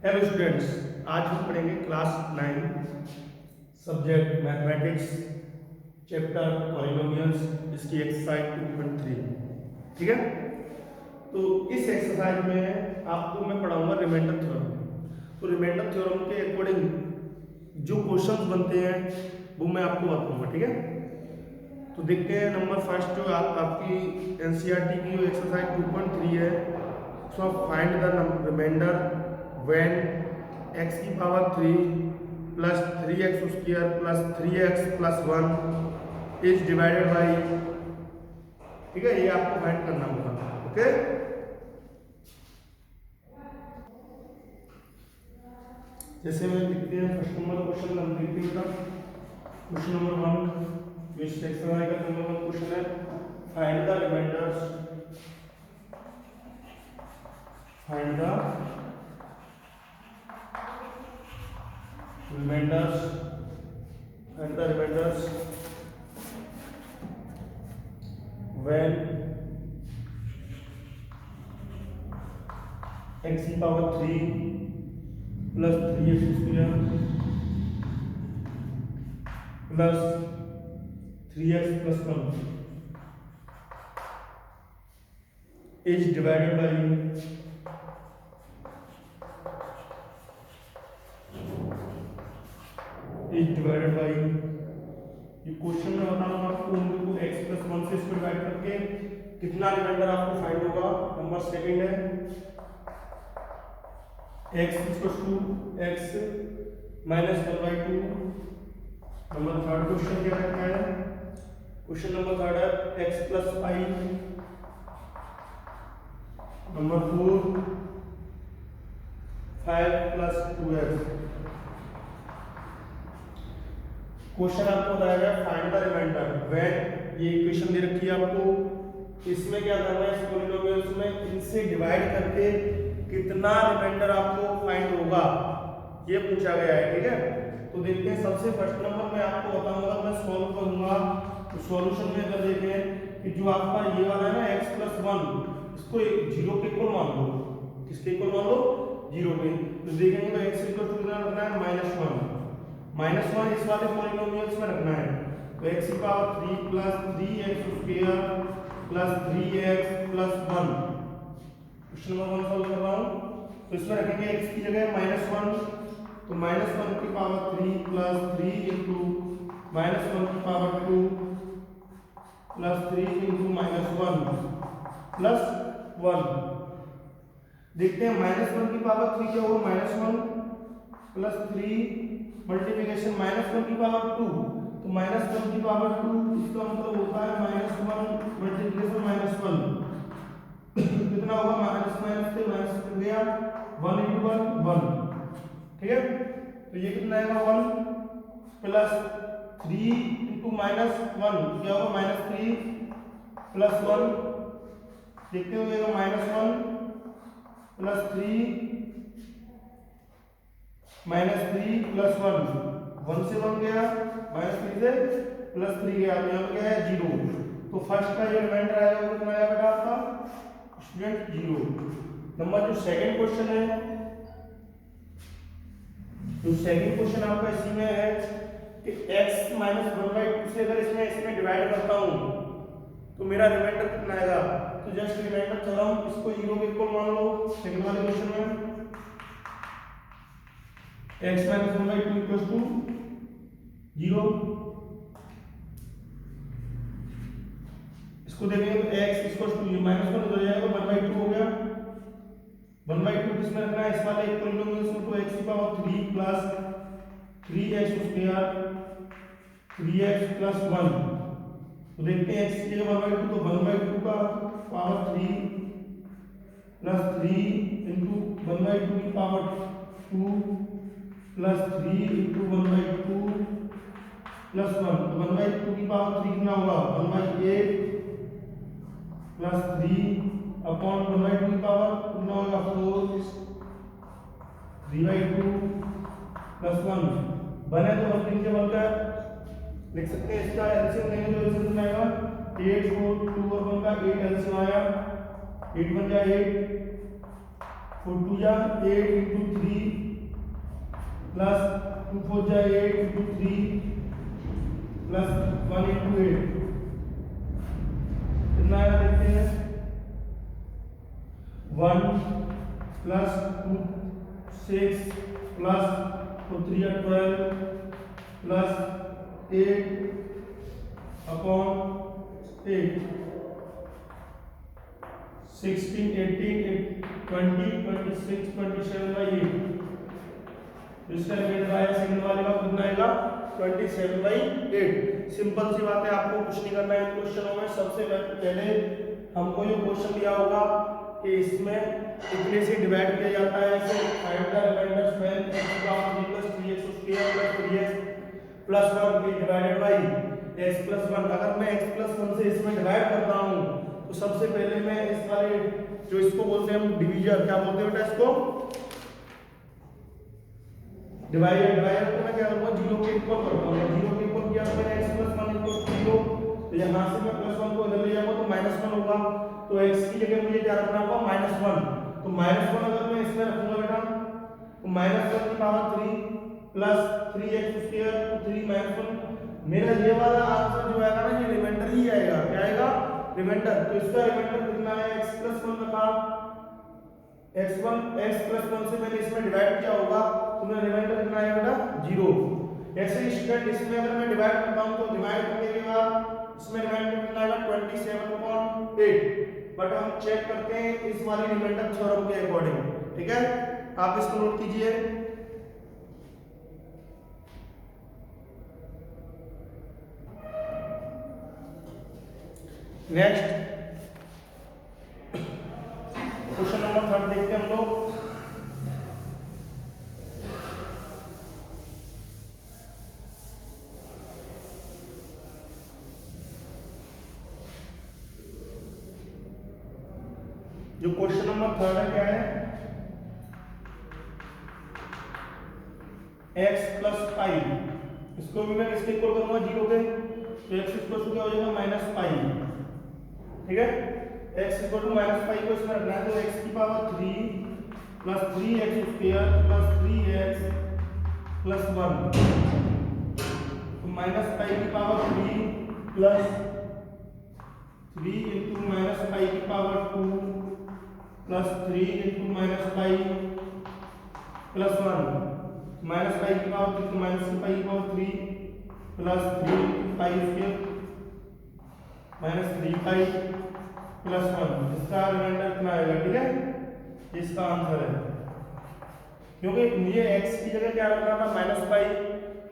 Hello students, आज हम पढ़ेंगे class 9 subject mathematics chapter polynomials, इसकी एक्सरसाइज 2.3। ठीक है, तो इस एक्सरसाइज में आपको मैं पढ़ाऊंगा रिमाइंडर थ्योरम। तो रिमाइंडर थ्योरम के अकॉर्डिंग जो क्वेश्चंस बनते हैं वो मैं आपको बताऊंगा। ठीक है, तो देखते हैं नंबर फर्स्ट जो आपकी एनसीईआरटी की जो एक्सरसाइज 2.3 है, so find the remainder when x की power 3 plus 3x square plus 3x plus 1 is divided by. ठीक है, ये आपको फाइंड करना होगा। ओके, जैसे मैं लिखते हैं फर्स्ट नंबर क्वेश्चन हम देखते हैं। क्वेश्चन नंबर 1 जो इस एक्सरसाइज का नंबर 1 क्वेश्चन है, find the remainders, find the remainders and the remainders when x की power 3 plus 3x square plus 3x plus 1 is divided by ये क्वेश्चन में बताऊंगा आपको उनको x प्लस 1 से इसको डिवाइड करके कितना रिमाइंडर आपको फाइंड होगा। नंबर सेकंड है x equals to x minus 1/2। Number third question क्या रहता है, क्वेश्चन नंबर थर्ड है x plus i। Number 4 5 plus 2x। Question आपको बताया गया फाइंड द रिमाइंडर व्हेन, ये इक्वेशन दे रखी है आपको, इसमें क्या करना है, इस पॉलिनोमियल्स में इनसे डिवाइड करके कितना रिमाइंडर आपको फाइंड होगा ये पूछा गया है। ठीक है, तो देखते हैं। सबसे फर्स्ट नंबर में आपको बताऊंगा, मैं सॉल्व करूंगा। तो सॉल्यूशन में अगर देखें कि जो आपका ये वाला है ना x प्लस 1, इसको 0 के इक्वल मान लो। किसके इक्वल मान लो? 0 के। तो देखेंगे तो x इक्वल टू कितना रखना है, -1। -1 इस वाले पॉलिनोमियल्स में रखना है। तो x की power 3 plus 3x square plus 3x plus 1। Question number 1 solve कर रहा हूं। तो इसमें रखेंगे x की जगह -1, तो -1 की पावर 3 प्लस 3 इंटू -1 की पावर 2 प्लस 3 इंटू -1 प्लस 1। देखते हैं -1 की पावर 3 क्या होगा, -1 प्लस 3 मल्टीप्लिकेशन -1 की पावर 2, तो -1 की पावर 2 इसका मतलब होता है -1 मल्टीप्लिकेशन -1 कितना होगा, माइनस माइनस से माइनस कर दिया, 1 इंटू 1 1। ठीक है, तो ये कितना आएगा, 1 प्लस 3 इंटू -1 क्या होगा, -3 प्लस 1। देखते हो जाएगा -1 प्लस 3 -3 प्लस 1 से 1 गया, -3 से प्लस 3 गया, तो यहाँ पे क्या है 0। तो फर्स्ट का जो रिमाइंडर आएगा वो कितना आएगा बेटा आपका स्टूडेंट, 0। नंबर जो सेकंड क्वेश्चन है, तो सेकंड क्वेश्चन आपका इसी में है कि x माइनस 1/2 से अगर इसमें डिवाइड करता हूं तो मेरा रिमाइंडर कितना आएगा। तो जस्ट रिमाइंडर थ्योरम, इसको 0 के इक्वल मान लो। सेकंड वाले क्वेश्चन में x माइनस 1/2 इक्वल्स टू 0। इसको देखेंगे तो x इक्वल्स टू -1 हो जाएगा, 1/2 हो गया। 1/2 किसमें रखना है, इस वाले पॉलिनोमियल्स में, तो x की power 3 plus 3x square 3x plus 1। तो देखते हैं x की जगह 1/2, तो 1/2 का पावर 3 प्लस 3 इंटू 1/2 की पावर 2 प्लस 3 इंटू 1/2 प्लस 1। तो 1/2 की पावर 3 कितना होगा, 1/8 प्लस 3 अपॉन 1/2 की पावर कितना होगा, 4 3/2 प्लस 1। बने तो हम तीन से बनकर लिख सकते हैं। इसका एलसीएम लेंगे तो एलसीएम कितना आएगा, 8 4 2 और 1 का 8 एलसीएम आया, 8 1 जा 8 4 2 जा 8 into 3 प्लस 2 4 जा 8 into 3 प्लस 1 into 8 कितना आएगा देखते हैं 1 plus 2 6 plus 3 12 plus 8 upon 8 16 18 20 26 27 by 8 इसका रिमेंडर आया सेकंड वाले का कितना आएगा 27 by 8। सिंपल सी बात है, आपको कुछ नहीं करना है इन क्वेश्चनों में। सबसे पहले हमको ये क्वेश्चन दिया होगा कि इसमें इतने से डिवाइड किया जाता है, ऐसे find the remainders when x power 3 + 3x square + 3x + 1 is divided by x + 1। अगर मैं x + 1 से इसमें डिवाइड करता हूं तो सबसे पहले मैं इस वाले जो इसको बोलते हैं हम डिवीजर, क्या बोलते हैं बेटा इसको, डिवाइडर को मैं क्या करूंगा 0 के इक्वल करता हूं। 0 के इक्वल किया तो मैंने x + 1 = 0, तो यहां से मैं +1 को इधर ले जाऊंगा तो -1 होगा, तो x की जगह मुझे क्या रखना होगा -1। तो -1 अगर मैं इसमें रखूंगा बेटा तो -1 की पावर 3 प्लस 3x स्क्वायर 3 -1, मेरा ये वाला आंसर जो आएगा ना ये रिमाइंडर ही आएगा। क्या आएगा रिमाइंडर। तो इसका रिमाइंडर कितना है x + 1 का x + 1 से मैंने इसमें डिवाइड किया होगा तो मेरा रिमाइंडर कितना आएगा बेटा 0। ऐसे ही स्टूडेंट इसमें अगर मैं डिवाइड करता हूं तो डिवाइड करने के बाद इसमें रिमाइंडर कितना आएगा 27/8। बट हम चेक करते हैं इस वाली रिमाइंडर थ्योरम के अकॉर्डिंग, ठीक है। आप इसको नोट कीजिए। नेक्स्ट क्वेश्चन नंबर 3 देखते हैं हम लोग। जो क्वेश्चन नंबर 3 है क्या है x + पाई, इसको भी मैं किसके इक्वल करूंगा 0 के, तो x इक्वल टू क्या हो जाएगा -पाई, ठीक है। x इक्वल टू -पाई को इसमें रखना है तो x की power 3 plus 3x square plus 3x plus 1, तो -पाई की पावर 3 प्लस 3 इंटू -पाई की power 2 plus 3 into -pi plus 1, -पाई की पावर 3 -पाई की power 3 plus 3 pi square -3 pi plus 1। इसका रिमाइंडर कितना आएगा, ठीक है, इसका आंसर है। क्योंकि मुझे x की जगह क्या रखना था -पाई,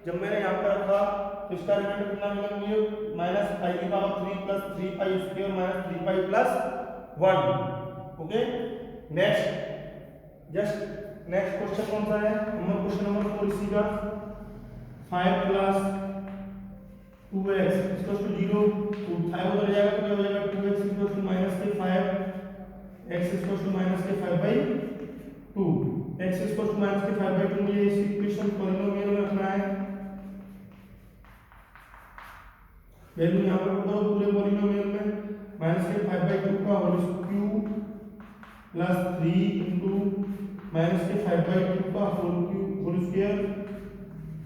जब मैंने यहाँ पर रखा तो इसका रिमाइंडर कितना मिला मुझे -पाई की power 3 plus 3 pi square -3 pi plus 1। Okay, next question कौन सा है, क्वेश्चन नंबर 4 इसी का 5 प्लस 2x इक्वल टू 0, तो 5 उधर जाएगा तो क्या हो जाएगा 2x equal to -5, x equal to -5/2, x equal to -5/2। मुझे इस इक्वेशन पॉलिनोमियल में रखना है, वैल्यू यहां पर करो पूरे पॉलिनोमियल में -5/2 का होल क्यूब प्लस 3 इंटू -5/2 का होल स्क्वायर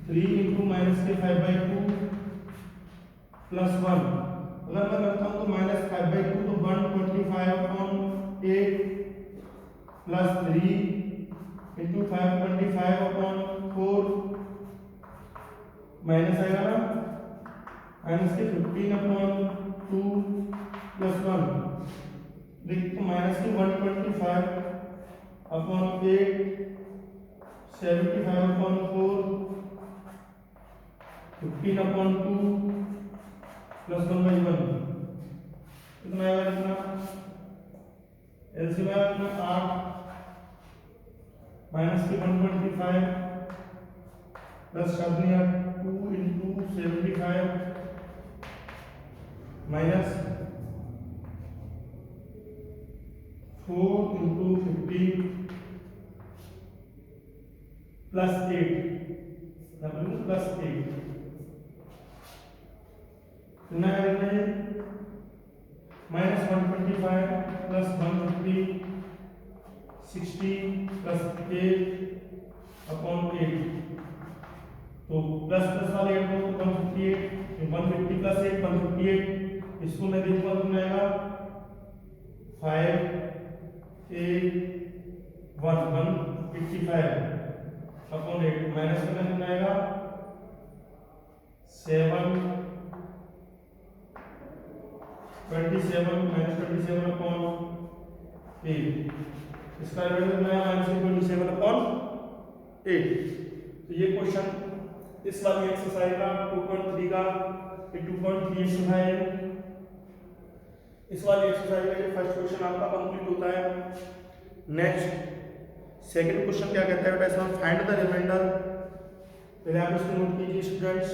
3 इंटू -5/2 प्लस 1। अगर मैं करता हूं तो -5/2 तो 125/8 प्लस 3 इंटू 525/4 माइनस आएगा ना -15/2 प्लस 1, देखिए -125/8 75/4 15/2 प्लस 1/1 कितना आएगा, कितना एलसीएम आएगा कितना 8 -125 plus 2 into 75 minus 4 into 15 plus 8 plus 8 कितना आएगा ये -125 प्लस 150 60 प्लस 8/8, तो प्लस प्लस वाले 8 को 158, 150 प्लस 8 158, इसको मैं देखूंगा तो मैं आएगा 5 8 1 155/8 माइनस करने में आएगा 7 27 -27/8, इसका रिजल्ट कितना है -27/8। तो ये क्वेश्चन इस वाली एक्सरसाइज का 2.3 का 2.3 एक्सरसाइज, इस वाली एक्सरसाइज का ये फर्स्ट क्वेश्चन आपका कंप्लीट होता है। नेक्स्ट सेकंड क्वेश्चन क्या कहता है बेटा, इसमें फाइंड द रिमाइंडर, पहले आप इसको नोट कीजिए स्टूडेंट्स।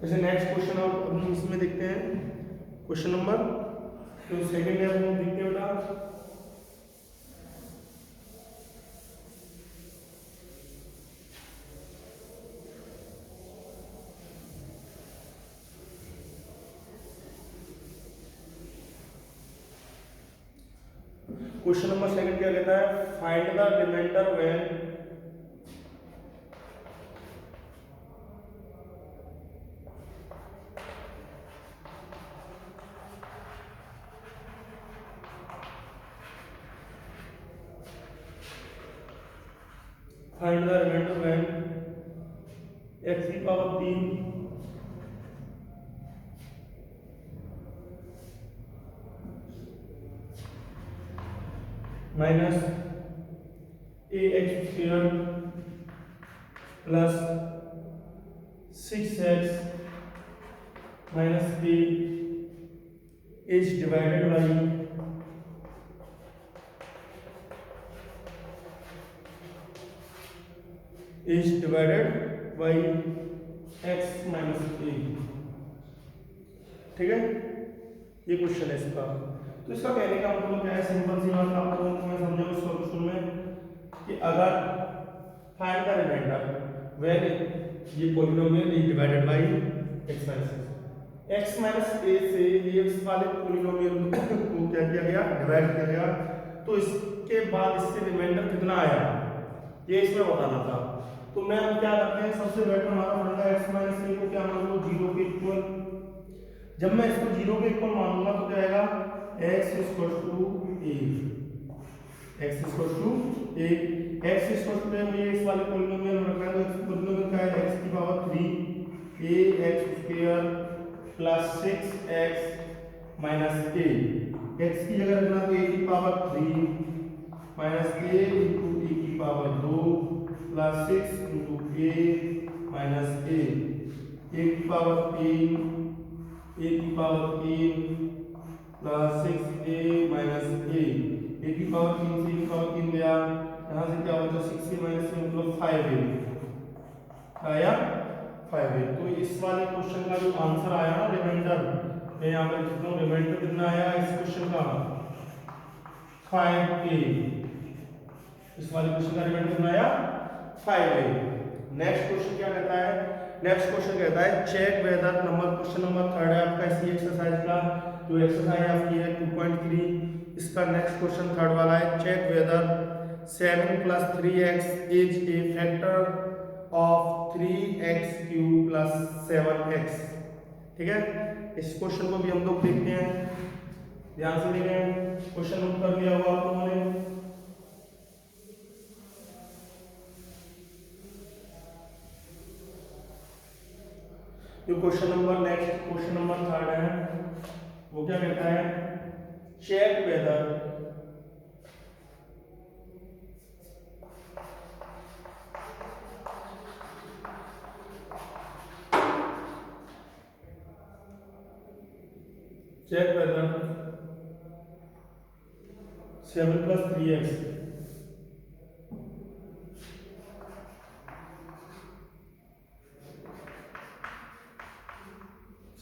जैसे नेक्स्ट क्वेश्चन अब हम इसमें देखते हैं क्वेश्चन नंबर, तो सेकंड है हम देखते हैं बेटा। क्वेश्चन नंबर सेकंड क्या कहता है, find the remainder when find the remainder when x की power 3 minus ax² plus 6x minus b is divided by x minus a। ठीक है, ये क्वेश्चन है इसका। तो इसका कहने का मतलब क्या है, सिंपल सी बात आप लोगों को मैं समझाऊं सॉल्यूशन में कि अगर फाइंड द रिमाइंडर व्हेन ये polynomial is divided by x minus a से x वाले पॉलिनोमियल को क्या किया गया, डिवाइड किया गया, तो इसके बाद इससे रिमाइंडर कितना आया ये इसमें बताना था। तो मैं हम क्या करते हैं, सबसे बेटर हमारा फंडा x माइनस a को क्या मान लो 0 के इक्वल। जब मैं इसको 0 के इक्वल मानूंगा तो क्या आएगा x equal to a, x equal to a, x equal to मुझे इस वाले पॉलिनोमियल में रखना है, तो x पॉलिनोमियल क्या है, x की power 3 ax² plus 6x minus a, x की जगह रखना तो a की power 3 minus a into e की power 2 plus 6 into a minus a, a की power 3 plus 6a minus a, a की पावर 3 से की पावर 3 गया, यहाँ से क्या बचा 6a माइनस a मतलब 5a आया 5a। तो इस वाले क्वेश्चन का जो आंसर आया ना रिमाइंडर, मैं यहाँ पर लिखता हूँ रिमाइंडर कितना आया इस क्वेश्चन का 5a, इस वाले क्वेश्चन का रिमाइंडर कितना आया 5a। नेक्स्ट क्वेश्चन क्या कहता है, नेक्स्ट क्वेश्चन कहता है check whether, question number third है आपका इसी एक्सरसाइज का, जो एक्सरसाइज आपकी है 2.3, इसका नेक्स्ट क्वेश्चन थर्ड वाला है, check whether 7 plus 3x is a factor of 3x³ plus 7x। ठीक है, इस क्वेश्चन को भी हम लोग देखते हैं, ध्यान से देखें, क्वेश्चन नोट कर लिया होगा आप लोगों ने। जो question number next question number third है वो क्या कहता है, check whether check whether 7 plus 3x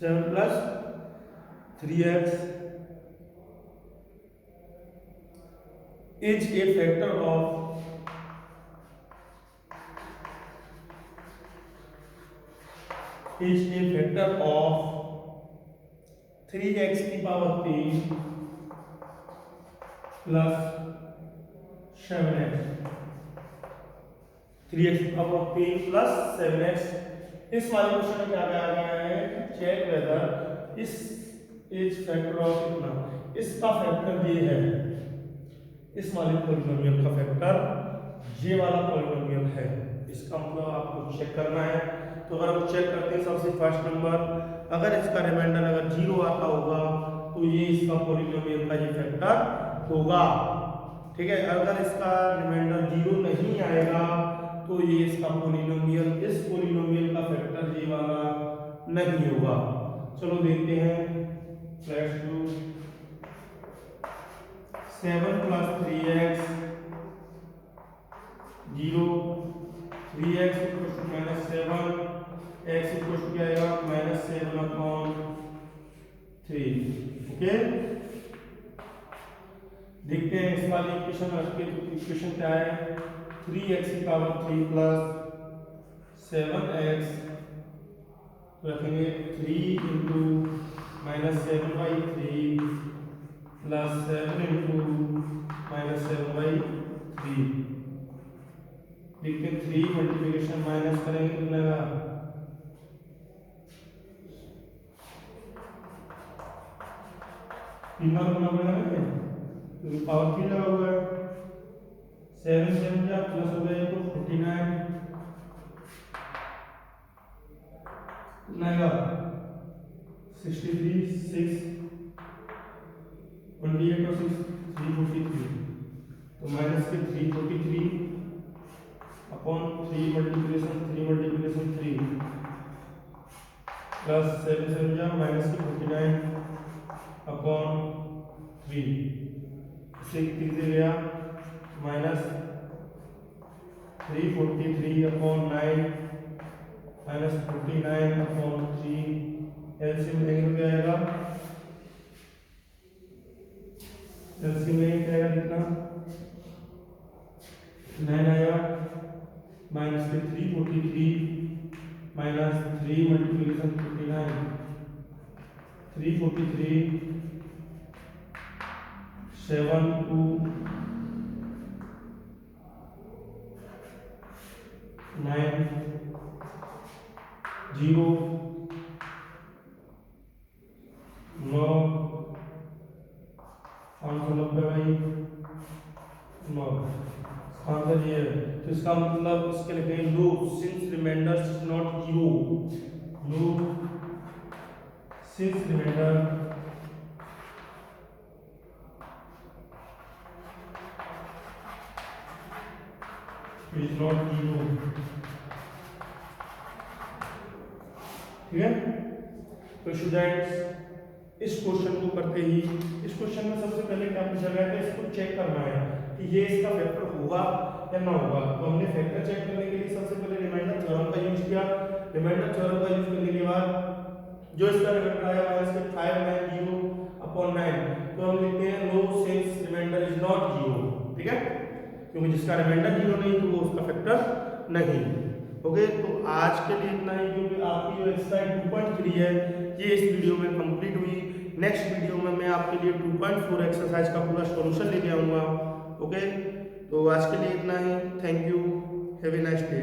seven plus 3x is a factor of is a factor of 3x की पावर 3 प्लस 7x, 3x की पावर 3 प्लस 7x। इस वाले question में क्या कहा गया है, चेक वेदर इस इज फैक्टर ऑफ कितना, इसका फैक्टर ये है, इस वाले पॉलिनोमियल का फैक्टर ये वाला पॉलिनोमियल है। इसका मतलब आपको चेक करना है। तो अगर आप चेक करते हैं सबसे फर्स्ट नंबर, अगर इसका रिमाइंडर अगर 0 आता होगा तो ये इसका पॉलिनोमियल का ये फैक्टर होगा, ठीक है। अगर इसका रिमाइंडर 0 नहीं आएगा तो ये इसका पॉलिनोमियल, इस पॉलिनोमियल का फैक्टर ये वाला नहीं होगा। चलो देखते हैं, let's do 7 plus 3x 0, 3x equal to minus 7, x equal to क्या आएगा माइनस 7 अपॉन 3। ओके, देखते हैं इस वाली इक्वेशन रख के, तो इक्वेशन क्या है, 3x की पावर 3 प्लस 7x, तो रखेंगे 3 into minus 7/3 plus 7 into minus 7/3। देखते हैं 3 मल्टीप्लिकेशन माइनस करेंगे तो मिलेगा तीन गुना बनाएंगे तो पावर 3 लगा हुआ है, 7 7 जा प्लस हो गया तो 49 कितना 63 6 28 और 6 343, तो माइनस के 343 अपॉन 3 मल्टीप्लिकेशन 3 प्लस 7 7 जा माइनस के 49 अपॉन 3, इसे 3 से गया minus 343 upon 9 minus 49 upon 3, LCM लेंगे क्या आएगा, एलसीएम में क्या आएगा कितना 9 आएगा, माइनस के 343 माइनस 3 मल्टीप्लिकेशन 49 343 7 2 9 0 9 590 भाई 9, आंसर ये है। तो इसका मतलब इसके लिखेंगे लो सिंस रिमाइंडर इज नॉट 0, लो सिंस रिमाइंडर is not 0, ठीक है। तो स्टूडेंट्स इस क्वेश्चन को करते ही, इस क्वेश्चन में सबसे पहले क्या पूछा गया था, इसको चेक करना है कि ये इसका फैक्टर होगा या ना होगा। तो हमने फैक्टर चेक करने के लिए सबसे पहले रिमाइंडर थ्योरम का यूज किया। रिमाइंडर थ्योरम का यूज करने के बाद जो इसका रिमाइंडर आया माइनस 590 अपॉन 9, तो हम लिखते हैं no since remainder is not 0, ठीक है, क्योंकि जिसका रिमाइंडर 0 नहीं तो वो उसका फैक्टर नहीं। ओके, तो आज के लिए इतना ही, क्योंकि आपकी जो एक्सरसाइज 2.3 है ये इस वीडियो में कंप्लीट हुई। नेक्स्ट वीडियो में मैं आपके लिए 2.4 एक्सरसाइज का पूरा सॉल्यूशन लेके आऊँगा। ओके, तो आज के लिए इतना ही। Thank you, have a nice day.